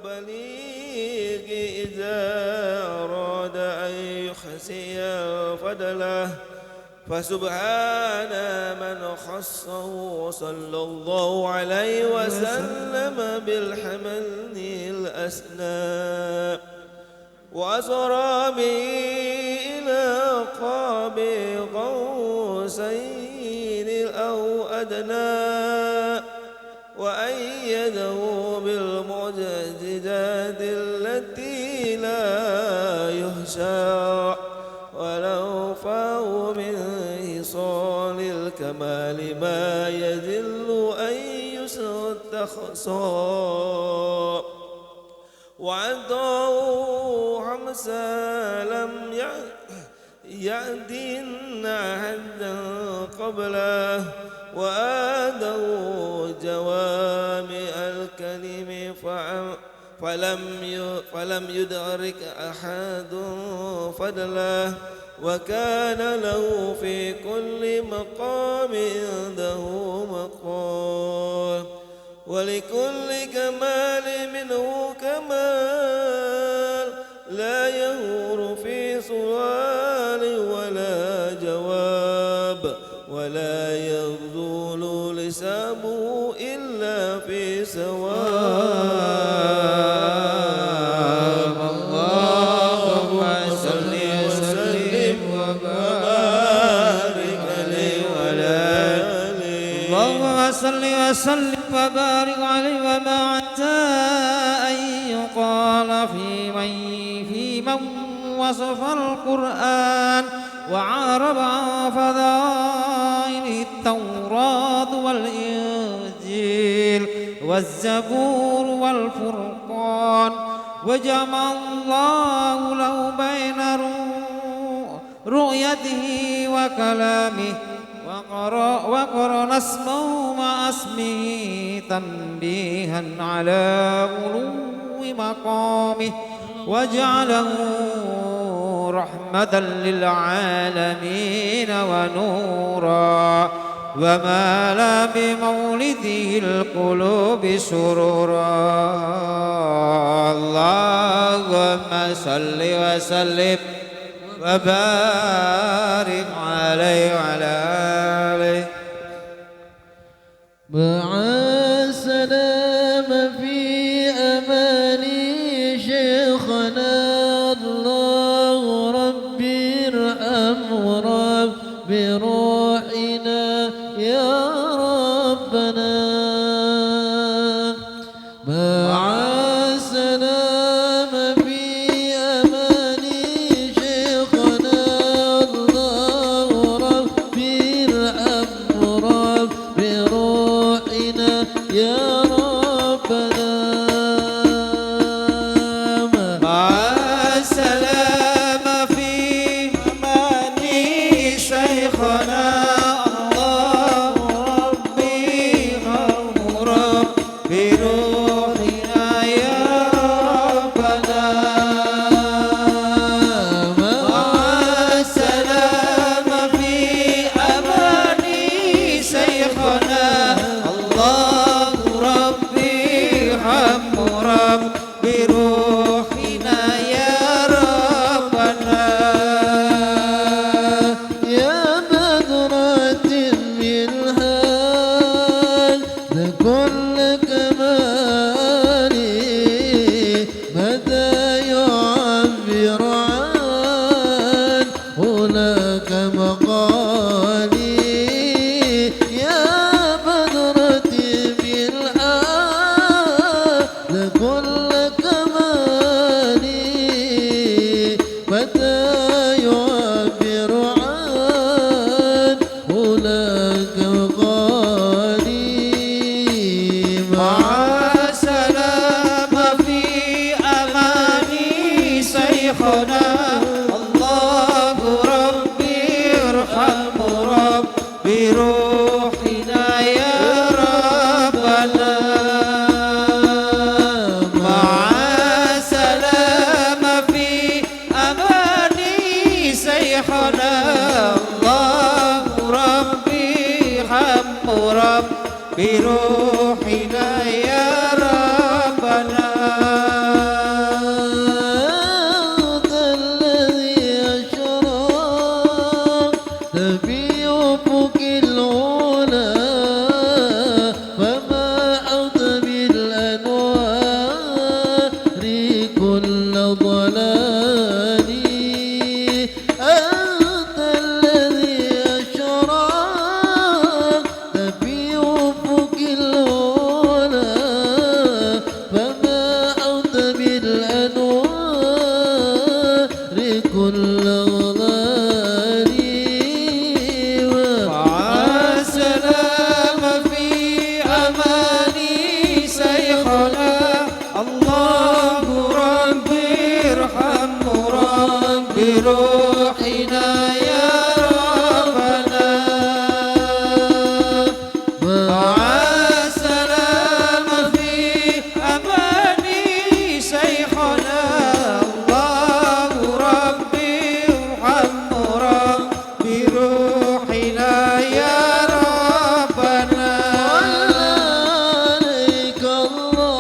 البليغ إذا أراد أن يحسي فضله فسبحان من خصه صلى الله عليه وسلم بالحمل الأسنى وأسرى به إلى قاب قوسين أو أدنى وأيده بالمعجزات التي لا يحصى ولو فاه من إيصال الكمال ما يدل أن يستخصى وعده حمسا لم يأذن أحدا قبله وآده جوامع الكلم فلم يدرك أحد فضله وكان له في كل مقام عنده مقام ولكل كمال منه كمال لا يهور في سؤال ولا جواب ولا يبذل لسانه إلا في سواب اللهم صل وسلم وبارك عليه وعلى آله اللهم صل وسلم وبارك عليه وما حتى أن يقال في من وصف القرآن وعرب عن فضائل التوراة والإنجيل والزبور والفرقان وجمع الله له بين رؤيته وكلامه وقرن اسمه مع اسمه تنبيها على علو مقامه وجعله رحمة للعالمين ونورا ومالا بمولده القلوب سرورا اللهم صل وسلم وبارك عليه وعلى آله مع السلام في أماني شيخنا الله ربي ارحمه رب بروحنا يا ربنا مع السلام في أماني شيخنا الله ربي ارحمه رب بروحنا يا ربنا مع السلام في أماني شيخنا الله ربي غفور بروحنا يا ربنا مع السلام في أماني شيخنا الله ربي غفور بروحنا يا ربنا يا بدرة الهال بكل كمالي متى يعبر عن هناك مقالي يا بدرة الهال بكل كمالي متى يعبر عن هناك مقالي مع السلام في أماني شيخنا الله ربي ارحم رب بروحنا يا ربنا مع السلام في أماني شيخنا الله ربي ارحم رب بروحنا يا ربنا الله ربي ارحمه ربي روحنا يا ربنا مع السلامة في أمان شيخنا الله ربي ارحمه ربي روحنا يا ربنا عليك الله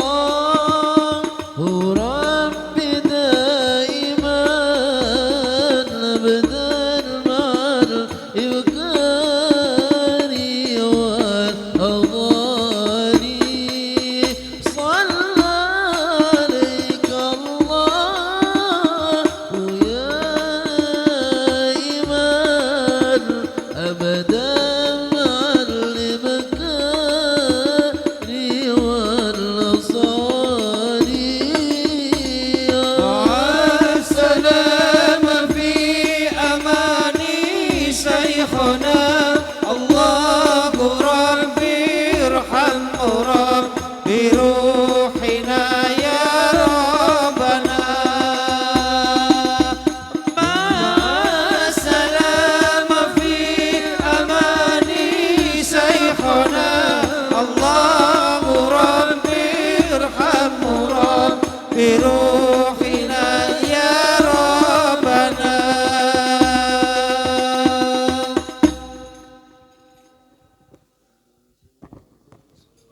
ربي دائما أبدا مع الإبكار والأضرار صلى عليك الله يا إيمان أبدا مع الإبكار والأصال السلام في أمان شيخنا الله ربي ارحمه ربي روحنا يا ربنا مع السلام في أمان شيخنا الله ربي ارحمه ربي روحنا يا ربنا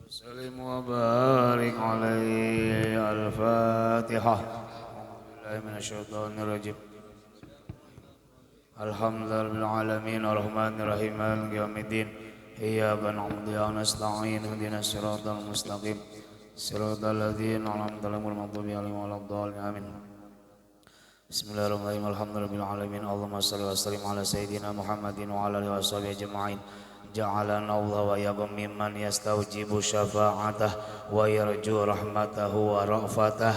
وسلم وبارك عليه. الفاتحة. أعوذ بالله من الشيطان الرجيم. الحمد لله رب العالمين الرحمن الرحيم مالك يوم الدين إياك نعبد وإياك نستعين اهدنا الصراط المستقيم صراط الذين أنعمت عليهم غير المغضوب عليهم ولا الضالين آمين. بسم الله الرحمن الرحيم الحمد لله رب العالمين اللهم صل وسلم على سيدنا محمد وعلى آله وصحبه أجمعين. جعلنا الله وإياكم ممن يستوجب شفاعته ويرجو رحمته ورأفته.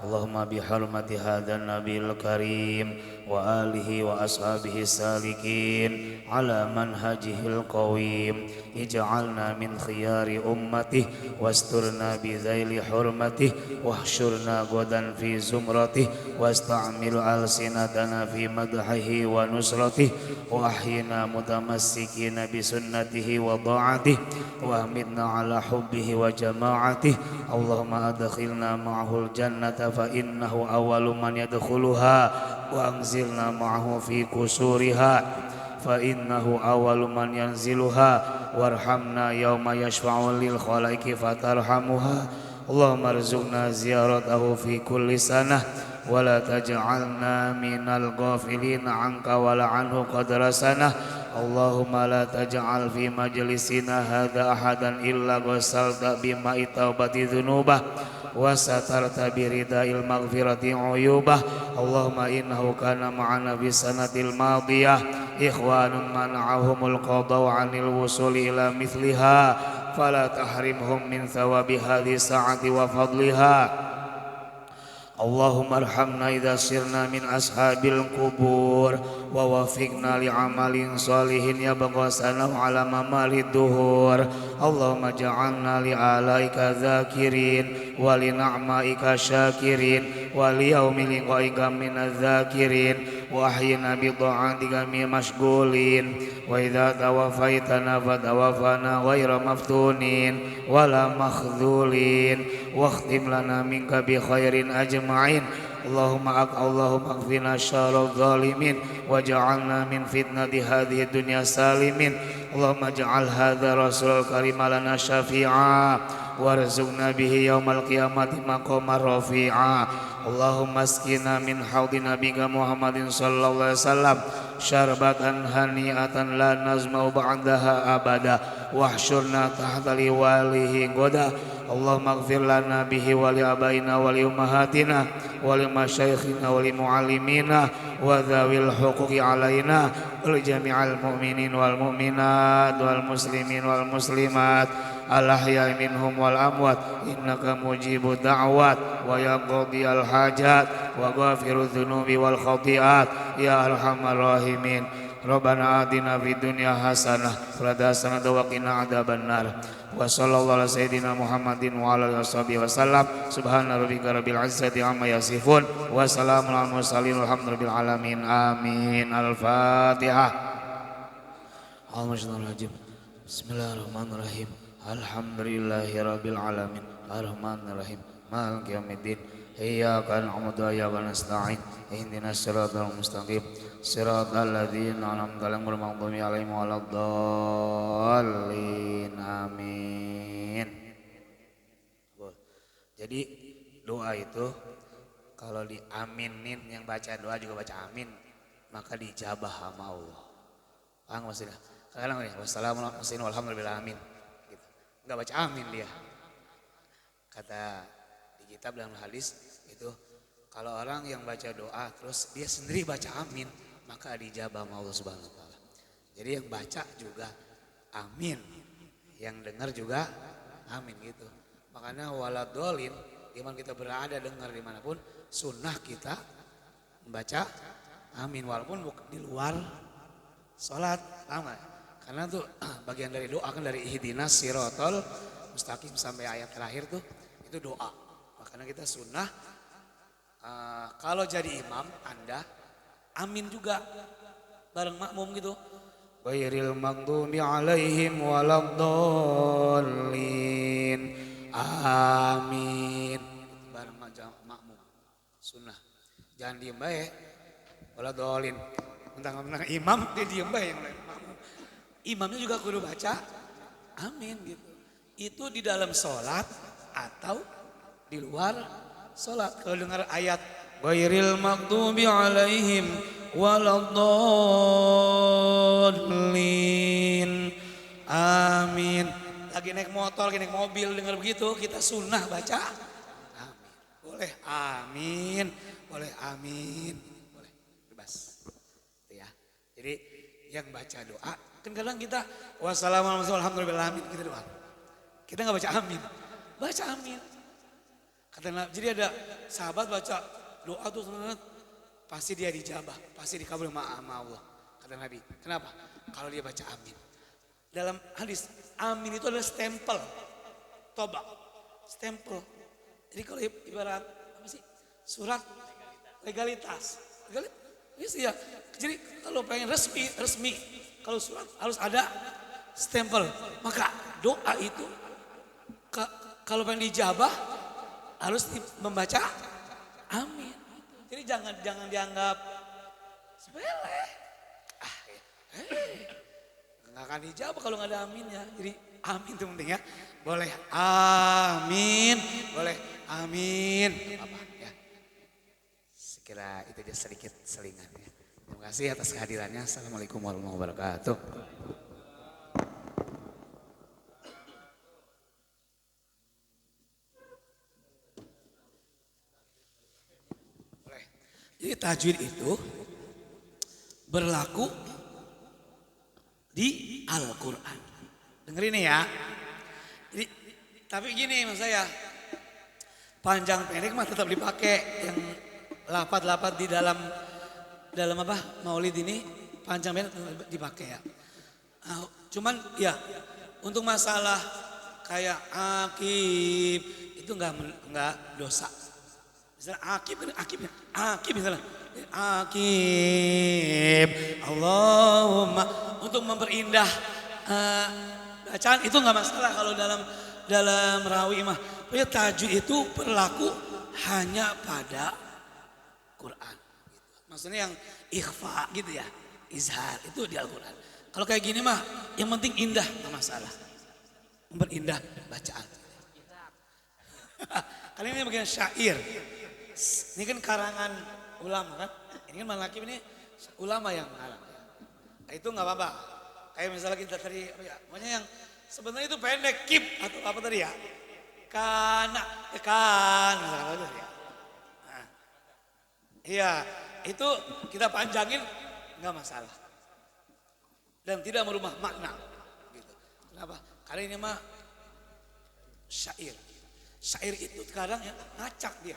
اللهم بحرمة هذا النبي الكريم وآله وأصحابه السالكين على منهجه القويم اجعلنا من خيار أمته واسترنا بذيل حرمته واحشرنا غدا في زمرته واستعمل ألسنتنا في مدحه ونصرته وأحينا متمسكين بسنته وطاعته وأمتنا على حبه وجماعته. اللهم أدخلنا معه الجنة فإنه أول من يدخلها وأنزلنا معه في كسورها فإنه أول من ينزلها وارحمنا يوم يشفع للخلائق فترحمها. اللهم ارزقنا زيارته في كل سنة ولا تجعلنا من الغافلين عنك ولا عنه قدر سنة. اللهم لا تجعل في مجلسنا هذا أحدا إلا غسلت بماء توبة ذنوبه وسترت برداء المغفرة عيوبه. اللهم إنه كان معنا في السنة الماضية إخوان منعهم القضاء عن الوصول إلى مثلها فلا تحرمهم من ثواب هذه الساعة وفضلها. اللهم ارحمنا إذا صرنا من أصحاب القبور ووفقنا لعمل صالح يبقى سنه على ممال الدهور. اللهم اجعلنا لآلائك ذاكرين ولنعمائك شاكرين وليوم لقائك من الذاكرين وأحينا بطاعتك من مشغولين. وإذا توفيتنا فتوفنا غير مفتونين ولا مخذولين واختم لنا منك بخير أجمعين. اللهم اكفنا شر الظالمين واجعلنا من فتنة هذه الدنيا سالمين. اللهم اجعل هذا الرسول الكريم لنا شفيعا وارزقنا به يوم القيامة مقاما رفيعا. اللهم اسقنا من حوض نبيك محمد صلى الله عليه وسلم شربة هنيئة لا نزمع بعدها أبدا واحشرنا تحت لواله غدا. اللهم اغفر لنا به ولآبائنا ولأمهاتنا ولمشايخنا ولمعلمينا وذوي الحقوق علينا ولجميع المؤمنين والمؤمنات والمسلمين والمسلمات الأحياء منهم والأموات إنك مجيب الدعوات ويقضي الحاجات وغافر الذنوب والخطيئات يا أرحم الراحمين. Rabbana atina fid dunya hasanah wa fil akhirati wa qina adzabannar. Wa sallallahu ala sayyidina Muhammadin wa ala alihi washabihi wasallam. Subhana rabbika rabbil izzati amma yasifun wa salamun alal mursalin walhamdulillahi alamin. Amin. Al-Fatihah. Bismillahirrahmanirrahim. Alhamdulillahirabbil alamin. Arrahmanirrahim. Maliki yaumiddin. Iyyaka na'budu wa iyyaka nasta'in. Ihdinas siratal mustaqim. Siratal ladzina an'amta 'alaihim ghairil maghdubi 'alaihim waladdallin. Amin. Jadi doa itu kalau diaminin, yang baca doa juga baca amin, maka dijabah sama Allah. Paham maksudnya? Kadang ya, wassalamualaikum walhamdulillah amin. Gitu. Enggak baca amin dia. Kata di kitab dalam hadis itu kalau orang yang baca doa terus dia sendiri baca amin, maka dijabah sama Allah Subhanahu wa taala. Jadi yang baca juga amin, yang dengar juga amin gitu. Makanya waladolin, dimana kita berada dengar dimanapun, sunnah kita membaca amin walaupun di luar sholat, paham gak? Karena tuh bagian dari doa kan dari ihdinas sirotol mustaqim sampai ayat terakhir tuh itu doa. Makanya kita sunnah kalau jadi imam Anda amin juga bareng makmum gitu. Ghairil maghdubi 'alaihim waladdallin. Amin. Bareng makmum. Sunnah. Jangan diem bae. Waladdallin. Mentang-mentang imam dia diem bae yang makmum. Imamnya juga kudu baca amin gitu. Itu di dalam sholat atau di luar sholat. Kalau dengar ayat ghairil maghdubi 'alaihim waladdallin. Amin. Lagi naik motor, lagi naik mobil dengar begitu, kita sunnah baca amin. Boleh amin, boleh amin, boleh bebas. Itu ya. Jadi yang baca doa, kan kadang kita wassalamualaikum warahmatullahi wabarakatuh kita doa. Kita nggak baca amin, baca amin. Jadi ada sahabat baca doa tuh pasti dia dijabah, pasti dikabul sama Allah. Kata Nabi, kenapa? Kalau dia baca amin. Dalam hadis, amin itu adalah stempel, tobak, stempel. Jadi kalau ibarat apa sih? Surat legalitas. Yes, ya. Jadi kalau pengen resmi. Kalau surat harus ada stempel. Maka doa itu kalau pengen dijabah harus membaca amin. Jadi jangan dianggap sepele. Nggak akan dijawab kalau nggak ada aminnya. Jadi amin itu penting ya. Boleh amin, boleh amin. Apa ya? Sekira itu aja sedikit selingan ya. Terima kasih atas kehadirannya. Assalamualaikum warahmatullahi wabarakatuh. Jadi tajwid itu berlaku di Al-Quran. Dengerin nih ya. Jadi, tapi gini mas saya, panjang pendek mah tetap dipakai. Yang lapat-lapat di dalam apa maulid ini panjang pendek dipakai ya. Cuman ya untuk masalah kayak akib itu nggak dosa. Misalnya akib misalnya. Akib Allahumma untuk memperindah bacaan itu nggak masalah kalau dalam rawi mah. Pokoknya tajwid itu berlaku hanya pada Quran. Maksudnya yang ikhfa gitu ya, izhar itu di Al-Quran. Kalau kayak gini mah yang penting indah nggak masalah, memperindah bacaan. Kali ini bagian syair. Ini kan karangan ulama kan, ini kan manakib ini ulama yang mengarang. Nah, itu nggak apa-apa. Kayak misalnya kita tadi, pokoknya yang sebenarnya itu pendek, kip atau apa tadi ya, kan, misalnya apa tadi ya. Nah, iya, itu kita panjangin nggak masalah dan tidak merubah makna. Gitu. Kenapa? Karena ini mah syair. Syair itu kadang ya ngacak dia,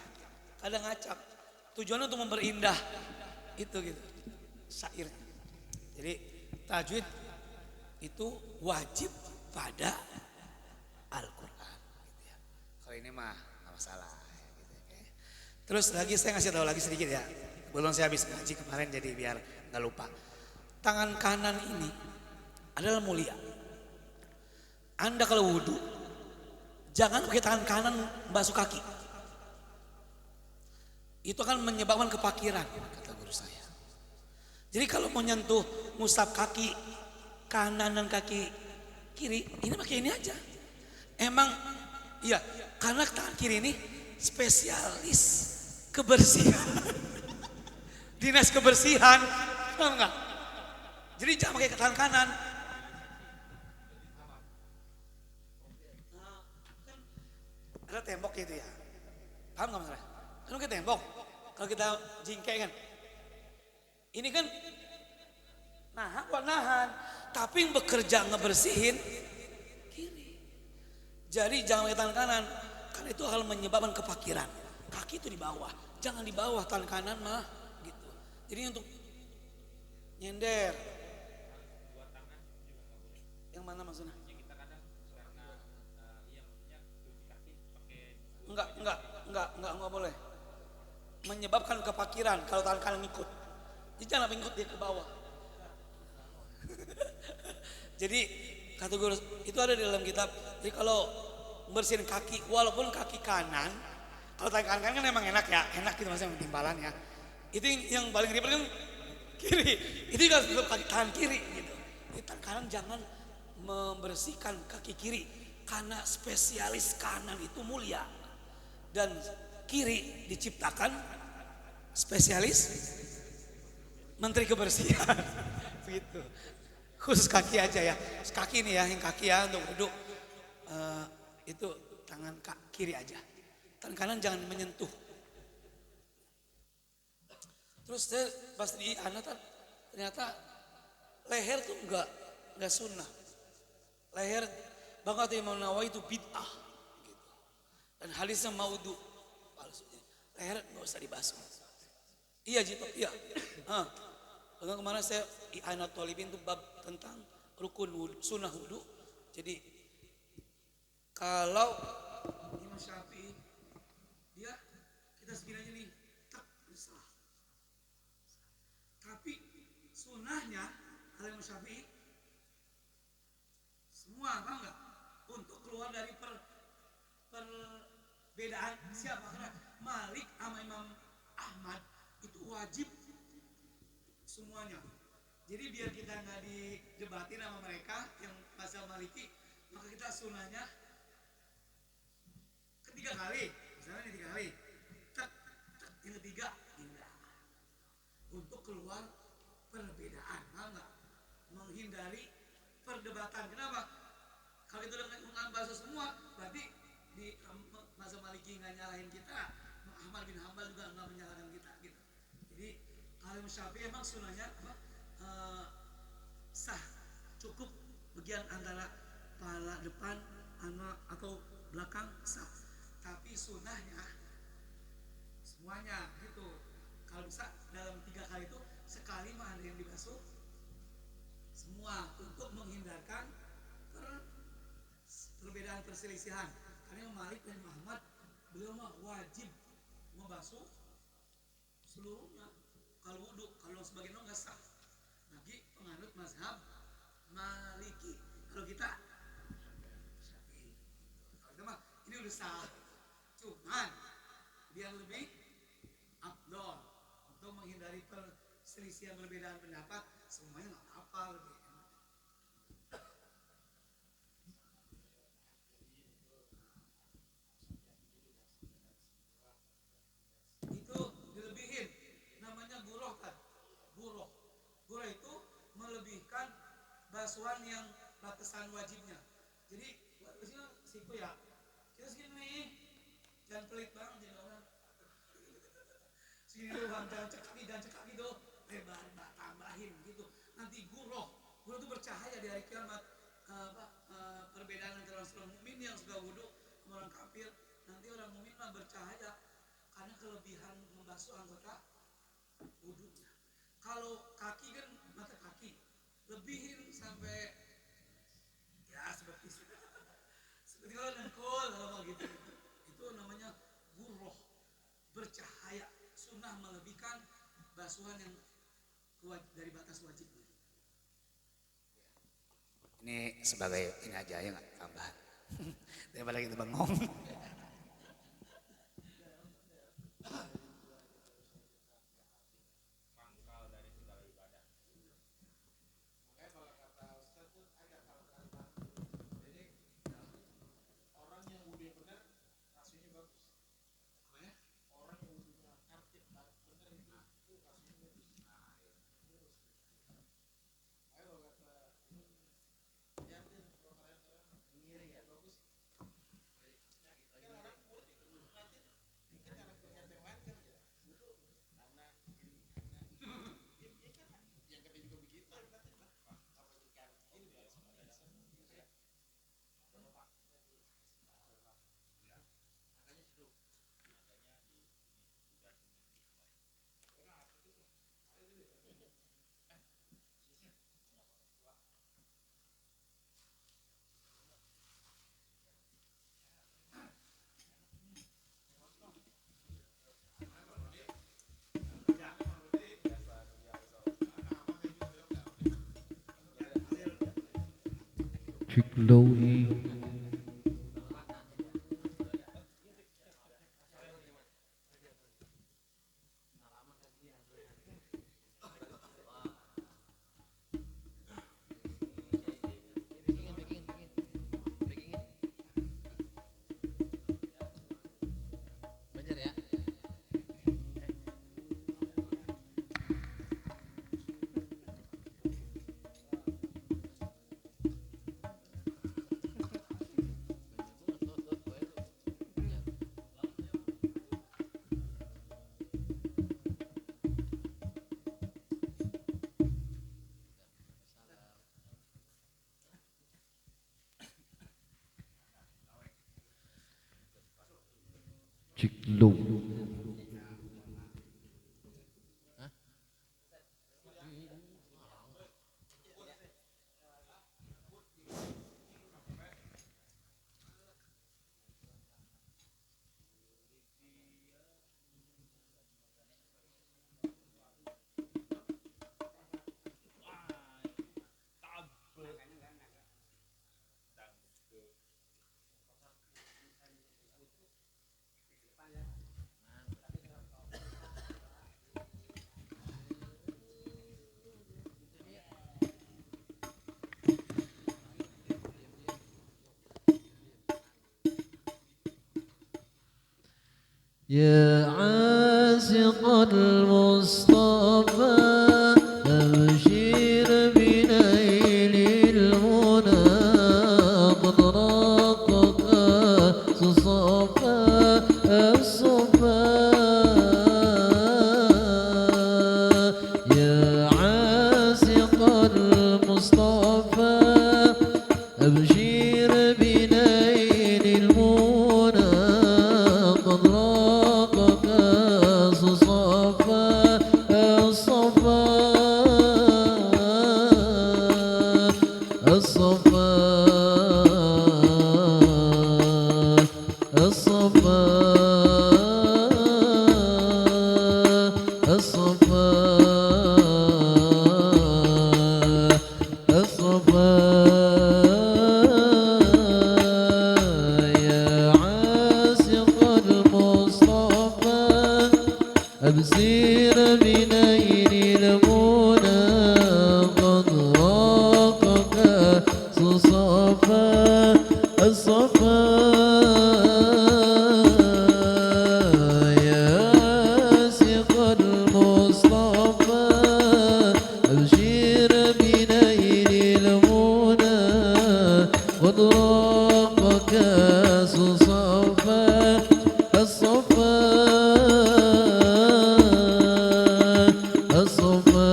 kadang ngacak. Tujuannya untuk memperindah itu gitu, syair. Jadi tajwid itu wajib pada Al-Quran. Gitu ya. Kalau ini mah nggak masalah. Gitu ya. Terus lagi saya ngasih tahu lagi sedikit ya. Belum saya habis ngaji kemarin jadi biar nggak lupa. Tangan kanan ini adalah mulia. Anda kalau wudhu jangan pakai tangan kanan basuh kaki. Itu akan menyebabkan kepakiran kata guru saya. Jadi kalau mau nyentuh musab kaki kanan dan kaki kiri, ini pakai ini aja. Emang iya, karena tangan kiri ini spesialis kebersihan. Dinas kebersihan, paham enggak? Jadi jangan pakai tangan kanan. Ada tembok gitu ya. Paham enggak masalah? Kan pakai tembok. Kalau kita jingkai kan. Ini kan nahan, tapi yang bekerja ngebersihin kiri. Jadi jangan pakai tangan kanan, karena itu akan menyebabkan kepakiran. Kaki itu di bawah, jangan di bawah, tangan kanan mah gitu. Jadi untuk nyender. Yang mana maksudnya? Enggak boleh. Menyebabkan kepakiran kalau tangan kanan ikut. Jadi jangan ikut dia ke bawah. Jadi kata guru itu ada di dalam kitab. Jadi kalau bersihin kaki, walaupun kaki kanan, kalau tangan kanan kan emang enak ya, enak gitu maksudnya timbalan ya. Itu yang paling ribet kan kiri. Itu juga harus kaki tangan kiri gitu. Jadi tangan kanan jangan membersihkan kaki kiri karena spesialis kanan itu mulia dan kiri diciptakan spesialis Menteri Kebersihan, begitu. Khusus kaki aja ya, kaki ini ya, yang kaki ya untuk duduk itu tangan kiri aja, tangan kanan jangan menyentuh. Terus saya pas di anak ternyata leher tuh enggak sunnah, leher banget Imam Nawawi itu bid'ah, gitu. Dan hadisnya maudhu, palsu. Leher nggak usah dibasuh. Iya jilbab, iya. Kemarin saya I'anat Thalibin itu bab tentang rukun wudu, sunnah wudu. Jadi kalau Imam Syafi'i dia kita sekiranya nih tak besar. Tapi sunnahnya kalau Imam Syafi'i semua apa enggak untuk keluar dari perbedaan siapa, karena Malik sama Imam Ahmad itu wajib semuanya. Jadi biar kita nggak didebatin sama mereka yang pasal Maliki, maka kita sunnahnya ketiga kali, misalnya ini 3 kali, yang ketiga indah untuk keluar perbedaan, enggak menghindari perdebatan. Kenapa? Kalau itu dengan bahasa semua, berarti di masa Maliki nggak nyalahin kita, Ahmad bin Hambal juga nggak menyalahkan kita, gitu. Jadi kalau Syafi'i emang sunnahnya sah, cukup bagian antara kepala depan atau belakang sah. Tapi sunnahnya semuanya gitu. Kalau bisa dalam 3 kali itu sekali mah ada yang dibasuh semua untuk menghindarkan perbedaan perselisihan. Karena Malik dan Muhammad beliau mah wajib membasuh seluruhnya. Kalau wudhu, kalau sebagian orang nggak sah. Bagi penganut mazhab Maliki. Kalau kita Syafi'i. Kalau kita mah ini udah sah. Cuman biar lebih afdol untuk menghindari perselisihan perbedaan pendapat, semuanya nggak apa-apa, lebih enak. Itu dilebihin, namanya buroh kan. Buroh itu melebihkan basuhan yang batasan wajibnya. Jadi biasanya siku ya, kita segini nih, jangan pelit banget jadi orang. Segini doang, jangan cekak gitu, lebar, tambahin gitu. Nanti buroh itu bercahaya di hari kiamat. Perbedaan antara orang mukmin yang suka wudhu sama orang kafir, nanti orang mukmin mah bercahaya karena kelebihan membasuh anggota wudhunya. Kalau kaki kan mata kaki, lebihin sampai ya seperti kalau dengkul kalau gitu. Itu namanya gurroh, bercahaya. Sunnah melebihkan basuhan yang dari batas wajibnya. Ini sebagai ini aja ya nggak tambahan. Daripada kita bengong. Ciklowi. Ciklo. يا عاشق المصطفى أبشر بنيل المنى قد راقك صفا الصفا يا عاشق المصطفى أبشر بنيل المنى قد راقك صفا الصفا الصفا الصفا الصفا الصفا يا عاشق المصطفى أبصر بنيل المنى قد راقك صفا الصفا يا عاشق المصطفى أبشر بنيل المنى قد راقك صفا الصفا الصفا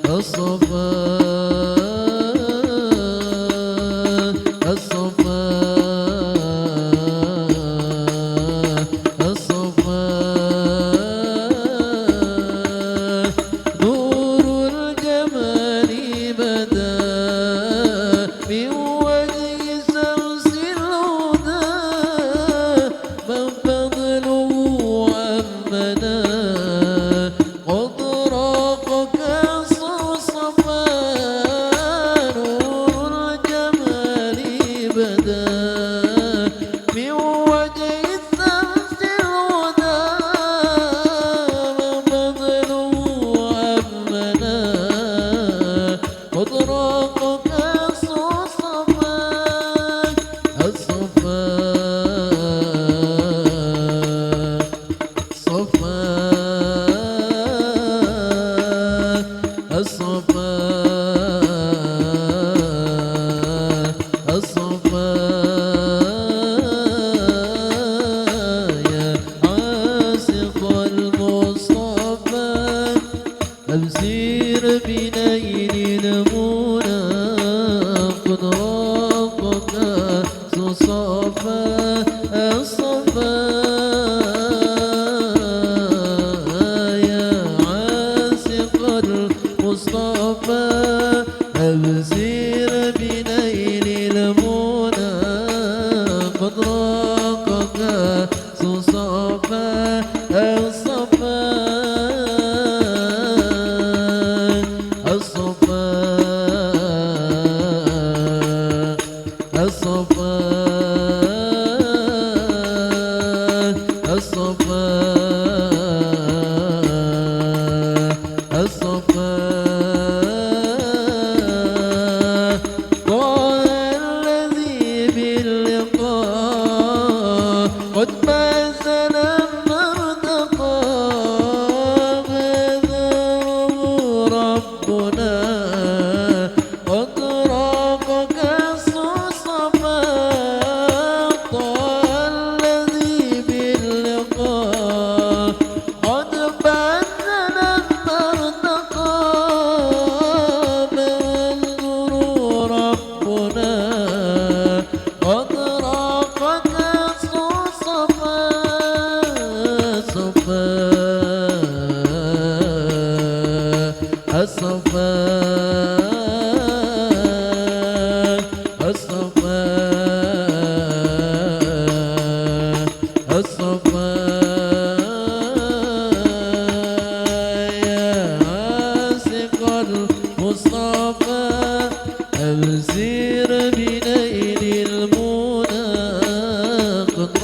الصفا الصفا الصفا قد بذل المرتقى بذره ربنا قد راق كأس الصفا طه الذي باللقاء قد بذل المرتقى بذره ربنا قد راق كأس الصفا صفا الصفا الصفا الصفا يا عاشق المصطفى أبصر بنيل المنى قد